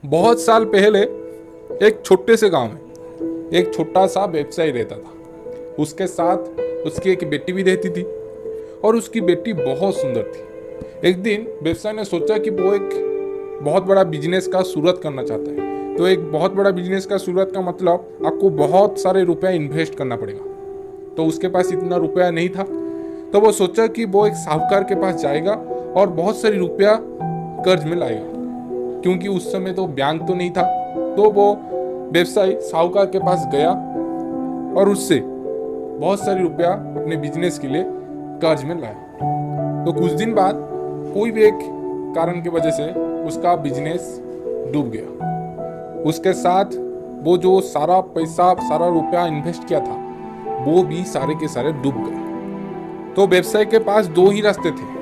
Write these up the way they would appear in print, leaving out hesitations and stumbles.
बहुत साल पहले एक छोटे से गांव में एक छोटा सा व्यवसायी रहता था। उसके साथ उसकी एक बेटी भी रहती थी और उसकी बेटी बहुत सुंदर थी। एक दिन व्यवसायी ने सोचा कि वो एक बहुत बड़ा बिजनेस का शुरुआत करना चाहता है। तो एक बहुत बड़ा बिजनेस का शुरुआत का मतलब आपको बहुत सारे रुपया इन्वेस्ट करना पड़ेगा। तो उसके पास इतना रुपया नहीं था। तो वो सोचा कि वो एक साहूकार के पास जाएगा और बहुत सारी रुपया कर्ज में लाएगा, क्योंकि उस समय तो बैंक तो नहीं था। तो वो व्यवसायी साहूकार के पास गया और उससे बहुत सारी रुपया अपने बिजनेस के लिए कर्ज में लाया। तो कुछ दिन बाद कोई भी एक कारण की वजह से उसका बिजनेस डूब गया। उसके साथ वो जो सारा पैसा सारा रुपया इन्वेस्ट किया था वो भी सारे के सारे डूब गए। तो व्यवसाय के पास दो ही रास्ते थे।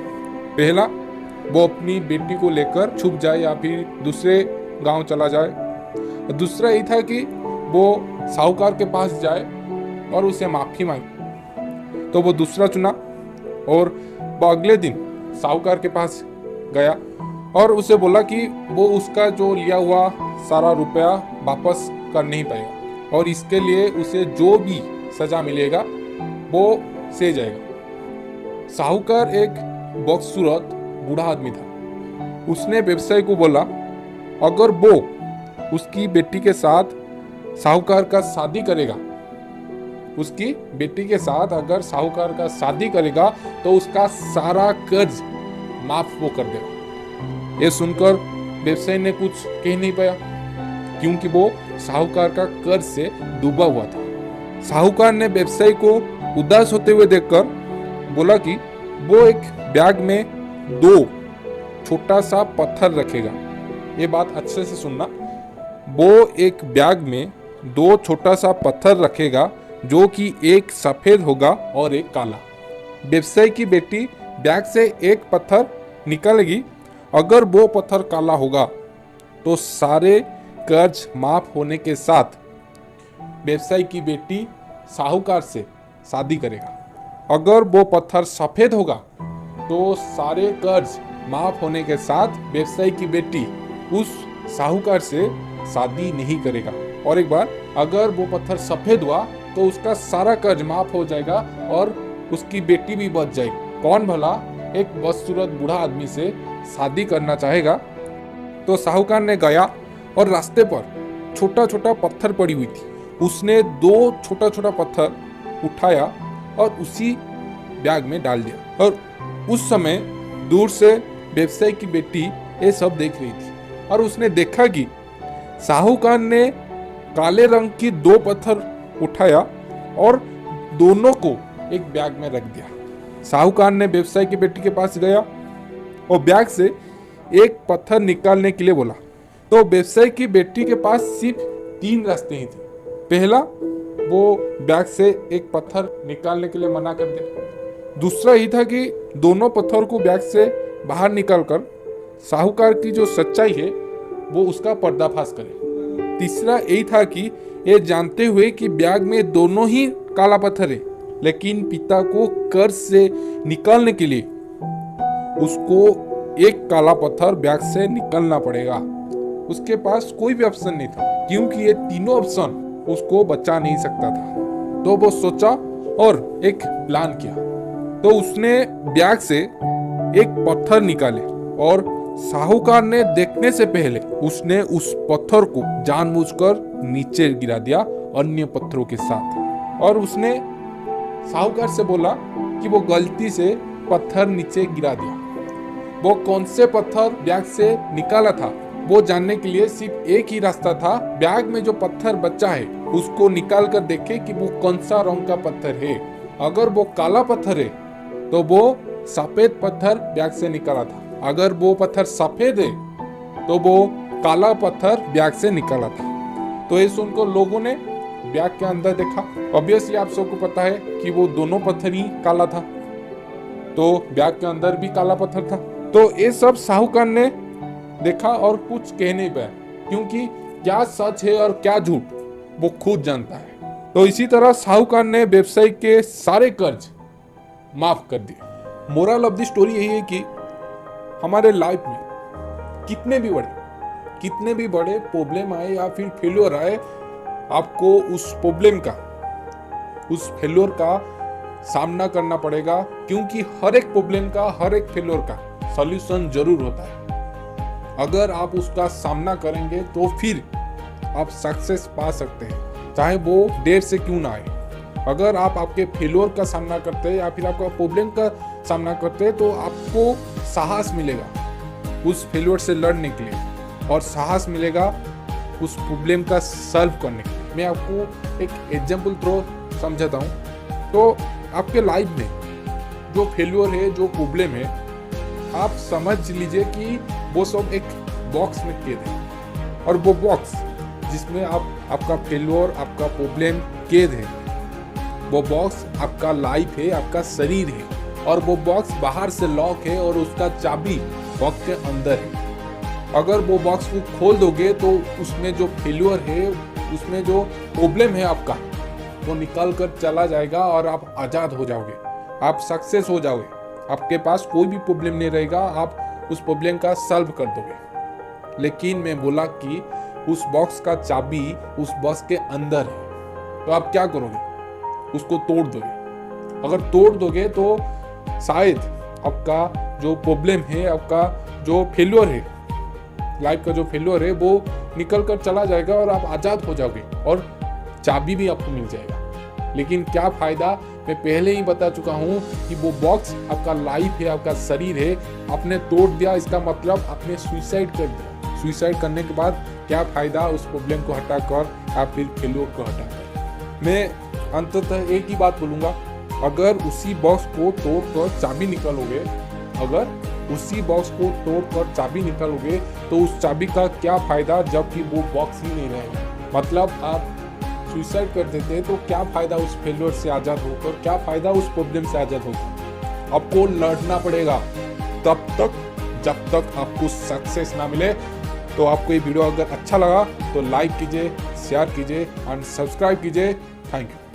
पहला, वो अपनी बेटी को लेकर छुप जाए या फिर दूसरे गांव चला जाए। दूसरा यही था कि वो साहूकार के पास जाए और उसे माफी मांगे। तो वो दूसरा चुना और वो अगले दिन साहूकार के पास गया और उसे बोला कि वो उसका जो लिया हुआ सारा रुपया वापस कर नहीं पाएगा और इसके लिए उसे जो भी सजा मिलेगा वो सह जाएगा। साहूकार एक बदसूरत बूढ़ा आदमी था। उसने व्यवसायी को बोला, अगर वो उसकी बेटी के साथ साहूकार का शादी करेगा, उसकी बेटी के साथ अगर साहूकार का शादी करेगा तो उसका सारा कर्ज माफ वो कर देगा। ये सुनकर व्यवसायी ने कुछ कह नहीं पाया, क्योंकि वो साहूकार का कर्ज से डूबा हुआ था। साहूकार ने व्यवसायी को उदास होते हुए देखकर बोला कि वो एक बैग में दो छोटा सा पत्थर रखेगा। ये बात अच्छे से सुनना। वो एक बैग में दो छोटा सा पत्थर रखेगा, जो कि एक सफेद होगा और एक काला। व्यवसायी की बेटी बैग से एक पत्थर निकालेगी। अगर वो पत्थर काला होगा तो सारे कर्ज माफ होने के साथ व्यवसायी की बेटी साहूकार से शादी करेगा। अगर वो पत्थर सफेद होगा तो सारे कर्ज माफ होने के साथ व्यवसायी की बेटी उस साहूकार से शादी नहीं करेगा। और एक बार, अगर वो पत्थर सफेद हुआ तो उसका सारा कर्ज माफ हो जाएगा और उसकी बेटी भी बच जाएगी। कौन भला एक बदसूरत बूढ़ा आदमी से शादी करना चाहेगा? तो साहूकार ने गया और रास्ते पर छोटा छोटा पत्थर पड़ी हुई थी। उसने दो छोटा छोटा पत्थर उठाया और उसी बैग में डाल दिया। और उस समय दूर से व्यवसायी की बेटी ये सब देख रही थी और उसने देखा कि साहूकार ने काले रंग की दो पत्थर उठाया और दोनों को एक बैग में रख दिया। साहूकार ने व्यवसायी की बेटी के पास गया और बैग से एक पत्थर निकालने के लिए बोला। तो व्यवसायी की बेटी के पास सिर्फ तीन रास्ते ही थे। पहला, वो बैग से एक पत्थर निकालने के लिए मना कर दे। दूसरा ही था कि दोनों पत्थर को बैग से बाहर निकालकर साहूकार की जो सच्चाई है वो उसका पर्दाफाश करे। तीसरा यही था कि ये जानते हुए कि बैग में दोनों ही काला पत्थर है, लेकिन पिता को कर्ज से निकालने के लिए उसको एक काला पत्थर बैग से निकालना पड़ेगा। उसके पास कोई भी ऑप्शन नहीं था, क्योंकि ये तीनों ऑप्शन उसको बचा नहीं सकता था। तो वो सोचा और एक प्लान किया। तो उसने बैग से एक पत्थर निकाले और साहूकार ने देखने से पहले उसने उस पत्थर को जानबूझकर नीचे गिरा दिया अन्य पत्थरों के साथ। और उसने साहूकार से बोला कि वो गलती से पत्थर नीचे गिरा दिया। वो कौन से पत्थर बैग से निकाला था वो जानने के लिए सिर्फ एक ही रास्ता था। बैग में जो पत्थर बचा है उसको निकाल कर देखे कि वो कौन सा रंग का पत्थर है। अगर वो काला पत्थर है तो वो सफेद पत्थर बैग से निकाला था। अगर वो पत्थर सफेद है तो वो काला पत्थर बैग से निकाला था। तो ये सुनकर लोगों ने बैग के अंदर देखा। ऑब्वियसली आप सबको पता है कि वो दोनों पत्थर ही काला था। तो बैग के अंदर भी काला पत्थर था। तो ये सब साहूकार ने देखा और कुछ कह नहीं पाया, क्योंकि क्या सच है और क्या झूठ वो खुद जानता है। तो इसी तरह साहूकार ने व्यवसायी के सारे कर्ज माफ कर दिए। मोरल ऑफ द स्टोरी यही है कि हमारे लाइफ में कितने भी बड़े कितने भी बड़े प्रॉब्लम आए या फिर फेल्योर आए, आपको उस प्रॉब्लम का, उस फेल्योर का सामना करना पड़ेगा, क्योंकि हर एक प्रॉब्लम का, हर एक फेल्योर का सॉल्यूशन जरूर होता है। अगर आप उसका सामना करेंगे तो फिर आप सक्सेस पा सकते हैं, चाहे वो देर से क्यों ना आए। अगर आप आपके फेल्योर का सामना करते हैं या फिर आपका प्रॉब्लम का सामना करते हैं तो आपको साहस मिलेगा उस फेल्योर से लड़ने के लिए, और साहस मिलेगा उस प्रॉब्लम का सॉल्व करने के लिए। मैं आपको एक एग्जांपल थ्रू समझाता हूँ। तो आपके लाइफ में जो फेल्योर है, जो प्रॉब्लम है, आप समझ लीजिए कि वो सब एक बॉक्स में कैद है, और वो बॉक्स जिसमें आपका फेल्योर, आपका प्रॉब्लम कैद है, वो बॉक्स आपका लाइफ है, आपका शरीर है, और वो बॉक्स बाहर से लॉक है और उसका चाबी बॉक्स के अंदर है। अगर वो बॉक्स को खोल दोगे तो उसमें जो फेल्योर है, उसमें जो प्रॉब्लम है आपका, वो निकल कर चला जाएगा और आप आज़ाद हो जाओगे, आप सक्सेस हो जाओगे। आपके पास कोई भी प्रॉब्लम नहीं रहेगा, आप उस प्रॉब्लम का सॉल्व कर दोगे। लेकिन मैं बोला कि उस बॉक्स का चाबी उस बॉक्स के अंदर है, तो आप क्या करोगे? उसको तोड़ दोगे। अगर तोड़ दोगे तो शायद आपका जो प्रॉब्लम है, आपका जो फेल्योर है, लाइफ का जो फेल्योर है, वो निकल कर चला जाएगा और आप आज़ाद हो जाओगे और चाबी भी आपको मिल जाएगा। लेकिन क्या फ़ायदा, मैं पहले ही बता चुका हूँ कि वो बॉक्स आपका लाइफ है, आपका शरीर है, आपने तोड़ दिया, इसका मतलब आपने सुसाइड कर दिया। सुसाइड करने के बाद क्या फ़ायदा उस प्रॉब्लम को हटाकर या फिर फेल्योर को हटाकर। मैं अंततः एक ही बात बोलूँगा, अगर उसी बॉक्स को तोड़कर चाबी निकालोगे, अगर उसी बॉक्स को तोड़कर चाबी निकालोगे तो उस चाबी का क्या फ़ायदा, जबकि वो बॉक्स ही नहीं रहेगा। मतलब आप सुसाइड कर देते हैं तो क्या फ़ायदा उस फेल्योर से आज़ाद होकर, क्या फ़ायदा उस प्रॉब्लम से आज़ाद होकर। आपको लड़ना पड़ेगा तब तक जब तक आपको सक्सेस ना मिले। तो आपको ये वीडियो अगर अच्छा लगा तो लाइक कीजिए, शेयर कीजिए और सब्सक्राइब कीजिए। Thank you.